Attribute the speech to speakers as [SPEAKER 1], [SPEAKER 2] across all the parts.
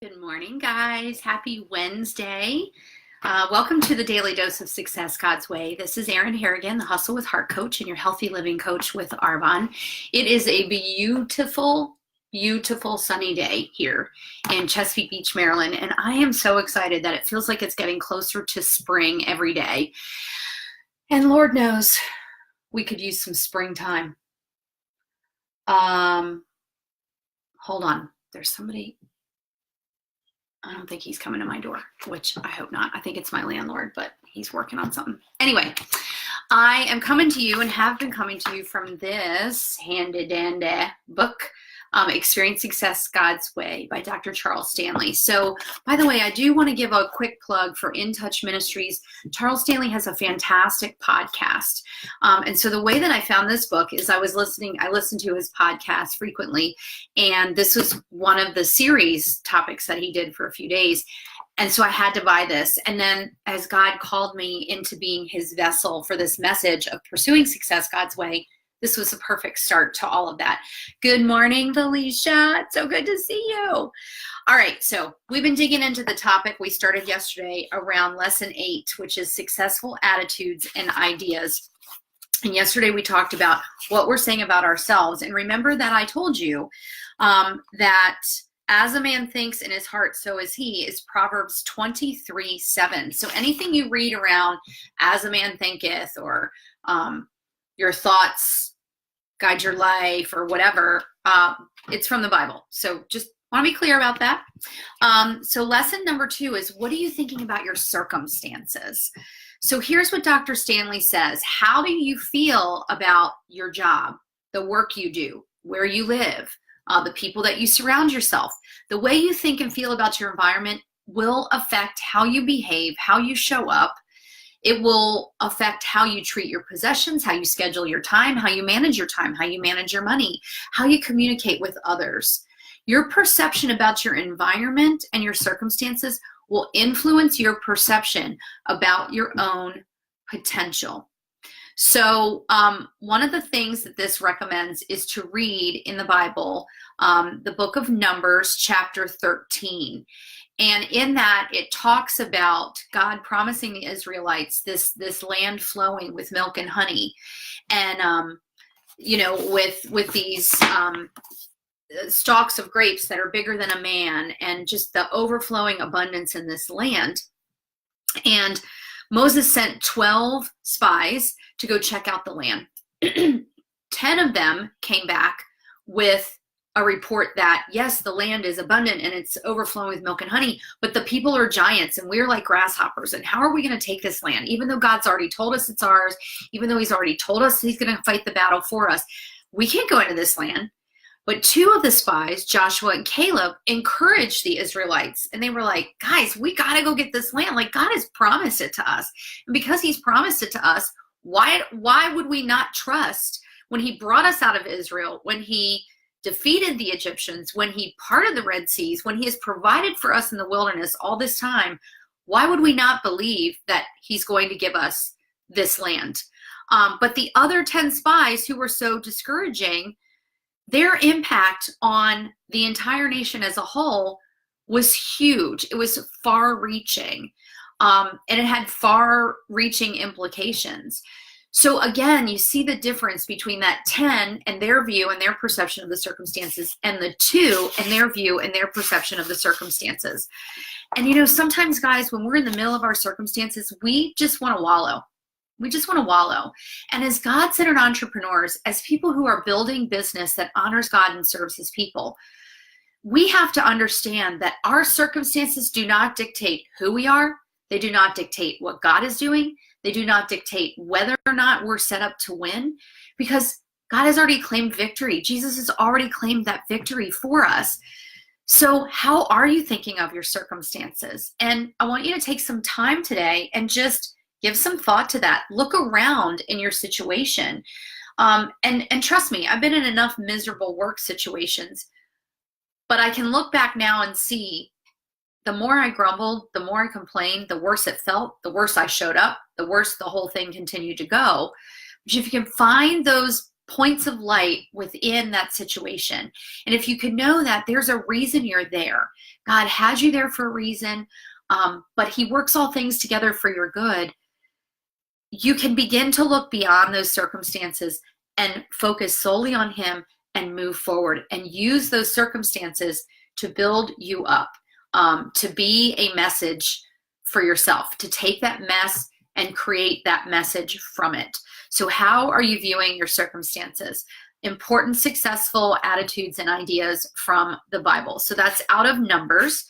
[SPEAKER 1] Good morning, guys. Happy Wednesday. Welcome to the Daily Dose of Success God's Way. This is Erin Harrigan, the Hustle with Heart coach and your healthy living coach with Arbonne. It is a beautiful, beautiful sunny day here in Chesapeake Beach, Maryland, and I am so excited that it feels like it's getting closer to spring every day. And Lord knows we could use some springtime. Hold on. There's somebody. I don't think he's coming to my door, which I hope not. I think it's my landlord, but he's working on something. Anyway, I am coming to you and have been coming to you from this handy-dandy book, Experience Success God's Way by Dr. Charles Stanley. So, by the way, I do want to give a quick plug for In Touch Ministries. Charles Stanley has a fantastic podcast. And so the way that I found this book is I listened to his podcast frequently, and this was one of the series topics that he did for a few days. And so I had to buy this. And then as God called me into being his vessel for this message of pursuing success God's way, this was a perfect start to all of that. Good morning, Felicia. It's so good to see you. All right, so we've been digging into the topic we started yesterday around lesson 8, which is successful attitudes and ideas. And yesterday we talked about what we're saying about ourselves. And remember that I told you that as a man thinks in his heart, so is he, is Proverbs 23:7. So anything you read around as a man thinketh, or your thoughts guide your life, or whatever, it's from the Bible. So just want to be clear about that. So lesson number 2 is, what are you thinking about your circumstances? So here's what Dr. Stanley says. How do you feel about your job, the work you do, where you live, the people that you surround yourself? The way you think and feel about your environment will affect how you behave, how you show up. It will affect how you treat your possessions, how you schedule your time, how you manage your time, how you manage your money, how you communicate with others. Your perception about your environment and your circumstances will influence your perception about your own potential. So one of the things that this recommends is to read in the Bible, the book of Numbers, chapter 13. And in that, it talks about God promising the Israelites this land flowing with milk and honey. And, with these stalks of grapes that are bigger than a man, and just the overflowing abundance in this land. And Moses sent 12 spies to go check out the land. 10 of them came back with a report that, yes, the land is abundant and it's overflowing with milk and honey, but the people are giants and we're like grasshoppers. And how are we going to take this land? Even though God's already told us it's ours, even though he's already told us he's going to fight the battle for us, we can't go into this land. But 2 of the spies, Joshua and Caleb, encouraged the Israelites. And they were like, guys, we got to go get this land. Like, God has promised it to us. And because he's promised it to us, why would we not trust when he brought us out of Israel, when he defeated the Egyptians, when he parted the Red Seas, when he has provided for us in the wilderness all this time? Why would we not believe that he's going to give us this land? But the other 10 spies who were so discouraging, their impact on the entire nation as a whole was huge. It was far-reaching, and it had far-reaching implications. So again, you see the difference between that 10 and their view and their perception of the circumstances, and the 2 and their view and their perception of the circumstances. And sometimes, guys, when we're in the middle of our circumstances, we just want to wallow. We just want to wallow. And as God-centered entrepreneurs, as people who are building business that honors God and serves his people, we have to understand that our circumstances do not dictate who we are. They do not dictate what God is doing. They do not dictate whether or not we're set up to win, because God has already claimed victory. Jesus has already claimed that victory for us. So how are you thinking of your circumstances? And I want you to take some time today and just give some thought to that. Look around in your situation. And trust me, I've been in enough miserable work situations, but I can look back now and see the more I grumbled, the more I complained, the worse it felt, the worse I showed up, the worse the whole thing continued to go. But if you can find those points of light within that situation. And if you can know that there's a reason you're there, God had you there for a reason, but he works all things together for your good, you can begin to look beyond those circumstances and focus solely on him and move forward and use those circumstances to build you up, to be a message for yourself, to take that mess and create that message from it. So how are you viewing your circumstances? Important, successful attitudes and ideas from the Bible. So that's out of Numbers.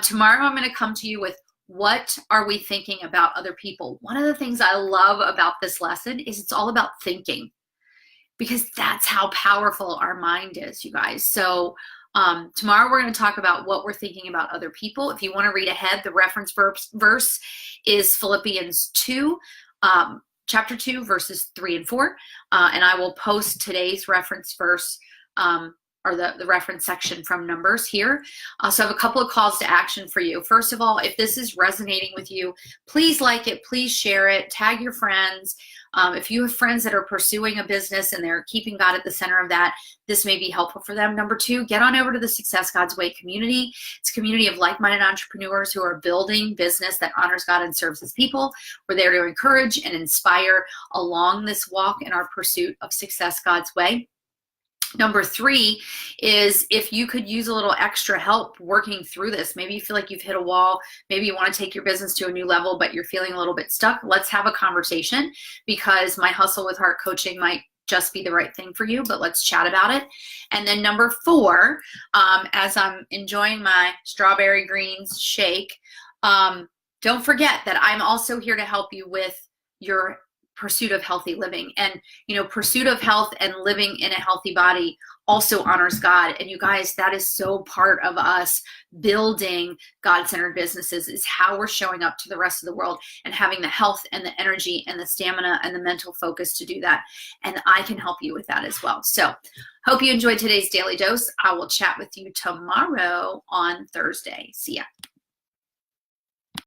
[SPEAKER 1] Tomorrow I'm going to come to you with what are we thinking about other people. One of the things I love about this lesson is it's all about thinking, because that's how powerful our mind is, you guys. So tomorrow we're going to talk about what we're thinking about other people. If you want to read ahead, the reference verse is Philippians 2, chapter 2, verses 3 and 4. And I will post today's reference verse or the reference section from Numbers here. So I have a couple of calls to action for you. First of all, if this is resonating with you, please like it, please share it, tag your friends. If you have friends that are pursuing a business and they're keeping God at the center of that, this may be helpful for them. Number 2, get on over to the Success God's Way community. It's a community of like-minded entrepreneurs who are building business that honors God and serves his people. We're there to encourage and inspire along this walk in our pursuit of success God's way. Number 3 is if you could use a little extra help working through this. Maybe you feel like you've hit a wall. Maybe you want to take your business to a new level, but you're feeling a little bit stuck. Let's have a conversation, because my Hustle with Heart coaching might just be the right thing for you, but let's chat about it. And then number 4, as I'm enjoying my strawberry greens shake, don't forget that I'm also here to help you with your pursuit of healthy living. And, pursuit of health and living in a healthy body also honors God. And you guys, that is so part of us building God-centered businesses, is how we're showing up to the rest of the world and having the health and the energy and the stamina and the mental focus to do that. And I can help you with that as well. So hope you enjoyed today's Daily Dose. I will chat with you tomorrow on Thursday. See ya.